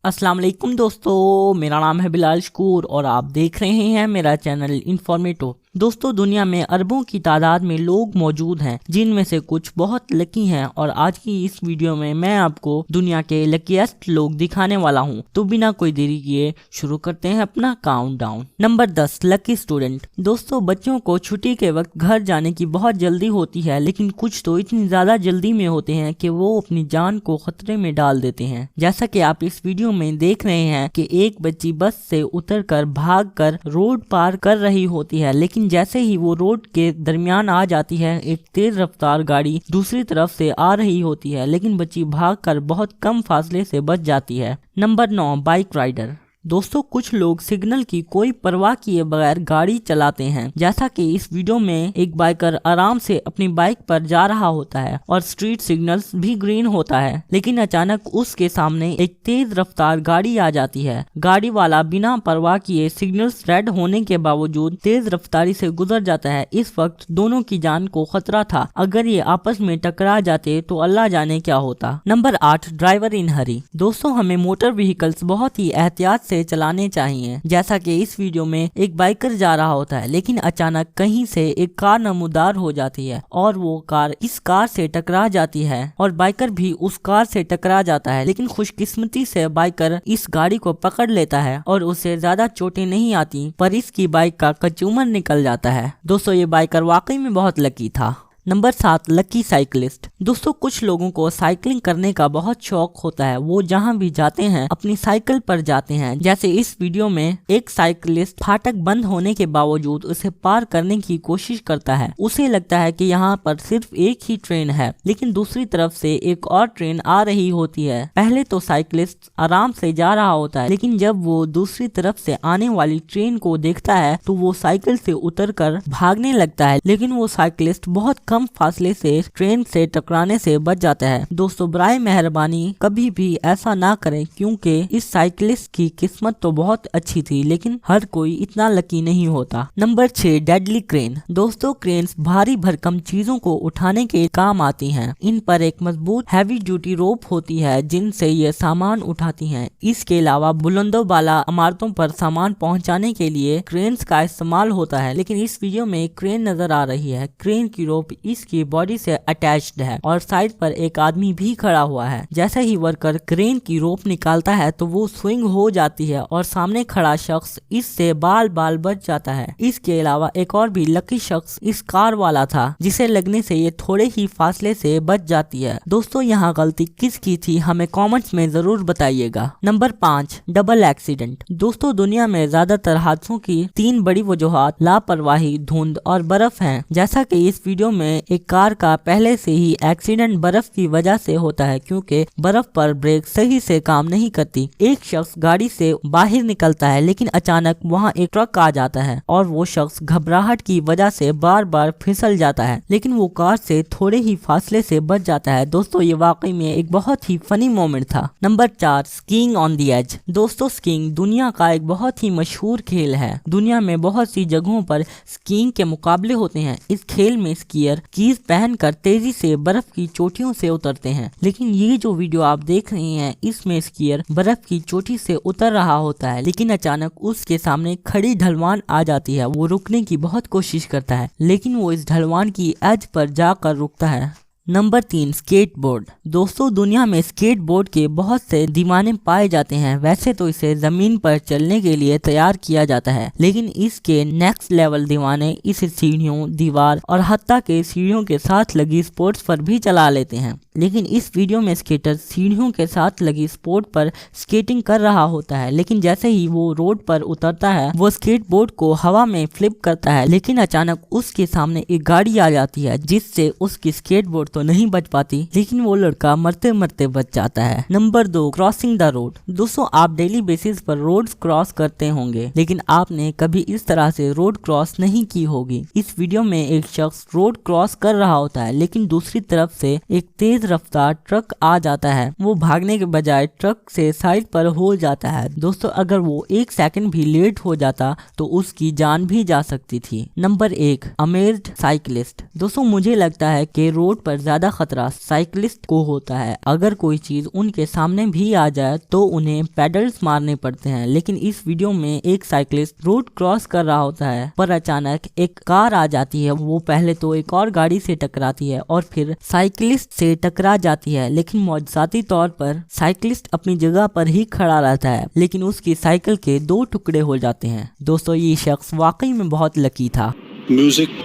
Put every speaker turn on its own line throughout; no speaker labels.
अस्सलाम वालेकुम दोस्तों, मेरा नाम है बिलाल शकूर और आप देख रहे हैं मेरा चैनल इन्फॉर्मेटिव। दोस्तों, दुनिया में अरबों की तादाद में लोग मौजूद हैं जिनमें से कुछ बहुत लकी हैं और आज की इस वीडियो में मैं आपको दुनिया के लकीएस्ट लोग दिखाने वाला हूं। तो बिना कोई देरी किए शुरू करते हैं अपना काउंटडाउन। Number 10, lucky student. दोस्तों, बच्चों को छुट्टी के वक्त घर जाने की बहुत जल्दी होती है, लेकिन कुछ तो इतनी ज्यादा जल्दी में होते हैं कि वो अपनी जान को खतरे में डाल देते हैं। जैसा कि आप इस वीडियो में देख रहे हैं कि एक बच्ची बस से उतरकर भागकर रोड पार कर रही होती है, लेकिन जैसे ही वो रोड के दरमियान आ जाती है, एक तेज रफ्तार गाड़ी दूसरी तरफ से आ रही होती है, लेकिन बच्ची भागकर बहुत कम फासले से बच जाती है। Number 9, bike rider. दोस्तों, कुछ लोग सिग्नल की कोई परवाह किए बगैर गाड़ी चलाते हैं। जैसा कि इस वीडियो में एक बाइकर आराम से अपनी बाइक पर जा रहा होता है और स्ट्रीट सिग्नल्स भी ग्रीन होता है, लेकिन अचानक उसके सामने एक तेज रफ्तार गाड़ी आ जाती है। गाड़ी वाला बिना परवाह किए सिग्नल्स रेड होने के बावजूद तेज रफ्तारी से गुजर जाता है। इस वक्त दोनों की जान को खतरा था। अगर ये आपस में टकरा जाते तो अल्लाह जाने क्या होता। नंबर 8, ड्राइवर इन हरी। दोस्तों, हमें मोटर व्हीकल्स बहुत ही एहतियात से चलाने चाहिए। जैसा कि इस वीडियो में एक बाइकर जा रहा होता है, लेकिन अचानक कहीं से एक कार नमूदार हो जाती है और वो कार इस कार से टकरा जाती है और बाइकर भी उस कार से टकरा जाता है, लेकिन खुशकिस्मती से बाइकर इस गाड़ी को पकड़ लेता है और उसे ज्यादा चोटें नहीं आती, पर इसकी बाइक का कचूमर निकल जाता है। दोस्तों, ये बाइकर वाकई में बहुत लकी था। Number 7, lucky cyclist. दोस्तों, कुछ लोगों को साइकिलिंग करने का बहुत शौक होता है। वो जहां भी जाते हैं अपनी साइकिल पर जाते हैं। जैसे इस वीडियो में एक साइकिलिस्ट फाटक बंद होने के बावजूद उसे पार करने की कोशिश करता है। उसे लगता है कि यहाँ पर सिर्फ एक ही ट्रेन है, लेकिन दूसरी तरफ से एक और ट्रेन आ रही होती है। पहले तो साइकिलिस्ट आराम से जा रहा होता है, लेकिन जब वो दूसरी तरफ से आने वाली ट्रेन को देखता है तो वो साइकिल से उतरकर भागने लगता है, लेकिन वो साइकिलिस्ट बहुत कम फासले से ट्रेन से टकराने से बच जाता है। दोस्तों, बराए मेहरबानी कभी भी ऐसा ना करें, क्योंकि इस साइकिलिस्ट की किस्मत तो बहुत अच्छी थी, लेकिन हर कोई इतना लकी नहीं होता। Number 6, deadly crane. दोस्तों, क्रेन्स भारी भरकम चीजों को उठाने के काम आती हैं। इन पर एक मजबूत हैवी ड्यूटी रोप होती है जिनसे ये सामान उठाती हैं। इसके अलावा बुलंदों वाला इमारतों पर सामान पहुंचाने के लिए क्रेन्स का इस्तेमाल होता है। लेकिन इस वीडियो में एक क्रेन नजर आ रही है। क्रेन की रोप इसकी बॉडी से अटैच्ड है और साइड पर एक आदमी भी खड़ा हुआ है। जैसे ही वर्कर क्रेन की रोप निकालता है तो वो स्विंग हो जाती है और सामने खड़ा शख्स इससे बाल बाल बच जाता है। इसके अलावा एक और भी लकी शख्स इस कार वाला था, जिसे लगने से ये थोड़े ही फासले से बच जाती है। दोस्तों, यहाँ गलती किसकी थी हमें कमेंट्स में जरूर बताइएगा। Number 5, double accident. दोस्तों, दुनिया में ज्यादातर हादसों की 3 बड़ी वजूहात लापरवाही, धुंध और बर्फ है। जैसा कि इस वीडियो में एक कार का पहले से ही एक्सीडेंट बर्फ की वजह से होता है, क्योंकि बर्फ पर ब्रेक सही से काम नहीं करती। एक शख्स गाड़ी से बाहर निकलता है, लेकिन अचानक वहां एक ट्रक आ जाता है और वो शख्स घबराहट की वजह से बार बार फिसल जाता है, लेकिन वो कार से थोड़े ही फासले से बच जाता है। दोस्तों, ये वाकई में एक बहुत ही फनी मोमेंट था। Number 4, skiing on the edge. दोस्तों, स्कीइंग दुनिया का एक बहुत ही मशहूर खेल है। दुनिया में बहुत सी जगहों पर स्कीइंग के मुकाबले होते हैं। इस खेल में स्कीयर कीज पहनकर तेजी से बर्फ की चोटियों से उतरते हैं, लेकिन ये जो वीडियो आप देख रहे हैं इसमें स्कीयर बर्फ की चोटी से उतर रहा होता है, लेकिन अचानक उसके सामने खड़ी ढलवान आ जाती है। वो रुकने की बहुत कोशिश करता है, लेकिन वो इस ढलवान की एज पर जाकर रुकता है। Number 3, skateboard. दोस्तों, दुनिया में स्केटबोर्ड के बहुत से दीवाने पाए जाते हैं। वैसे तो इसे जमीन पर चलने के लिए तैयार किया जाता है, लेकिन इसके नेक्स्ट लेवल दीवाने इसे सीढ़ियों, दीवार और हत्ता के सीढ़ियों के साथ लगी स्पोर्ट्स पर भी चला लेते हैं। लेकिन इस वीडियो में स्केटर सीढ़ियों के साथ लगी स्पोर्ट पर स्केटिंग कर रहा होता है, लेकिन जैसे ही वो रोड पर उतरता है वो स्केटबोर्ड को हवा में फ्लिप करता है, लेकिन अचानक उसके सामने एक गाड़ी आ जाती है जिससे उसकी स्केटबोर्ड तो नहीं बच पाती, लेकिन वो लड़का मरते मरते बच जाता है। Number 2, crossing the road. दोस्तों, आप डेली बेसिस पर रोड क्रॉस करते होंगे, लेकिन आपने कभी इस तरह से रोड क्रॉस नहीं की होगी। इस वीडियो में एक शख्स रोड क्रॉस कर रहा होता है, लेकिन दूसरी तरफ से एक तेज तेज रफ्तार ट्रक आ जाता है। वो भागने के बजाय ट्रक से साइड पर हो जाता है। दोस्तों अगर वो 1 सेकंड भी लेट हो जाता तो उसकी जान भी जा सकती थी। Number 1, amazed cyclist. दोस्तों मुझे लगता है कि रोड पर ज्यादा खतरा साइकिलिस्ट को होता है। अगर कोई चीज उनके सामने भी आ जाए तो उन्हें पेडल्स मारने पड़ते हैं, लेकिन इस वीडियो में एक साइकिलिस्ट रोड क्रॉस कर रहा होता है पर अचानक एक कार आ जाती है। वो पहले तो एक और गाड़ी से टकराती है और फिर साइकिलिस्ट से टकरा जाती है, लेकिन मौजूदाती तौर पर साइकिलिस्ट अपनी जगह पर ही खड़ा रहता है, लेकिन उसकी साइकिल के 2 टुकड़े हो जाते हैं। दोस्तों ये शख्स वाकई में बहुत लकी था। म्यूजिक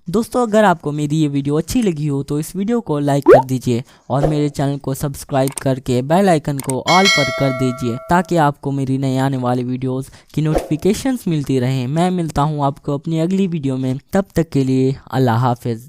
दोस्तों अगर आपको मेरी ये वीडियो अच्छी लगी हो तो इस वीडियो को लाइक कर दीजिए और मेरे चैनल को सब्सक्राइब करके बेल आइकन को ऑल पर कर दीजिए ताकि आपको मेरी नई आने वाली वीडियोस की नोटिफिकेशंस मिलती रहें। मैं मिलता हूँ आपको अपनी अगली वीडियो में, तब तक के लिए अल्लाह हाफिज।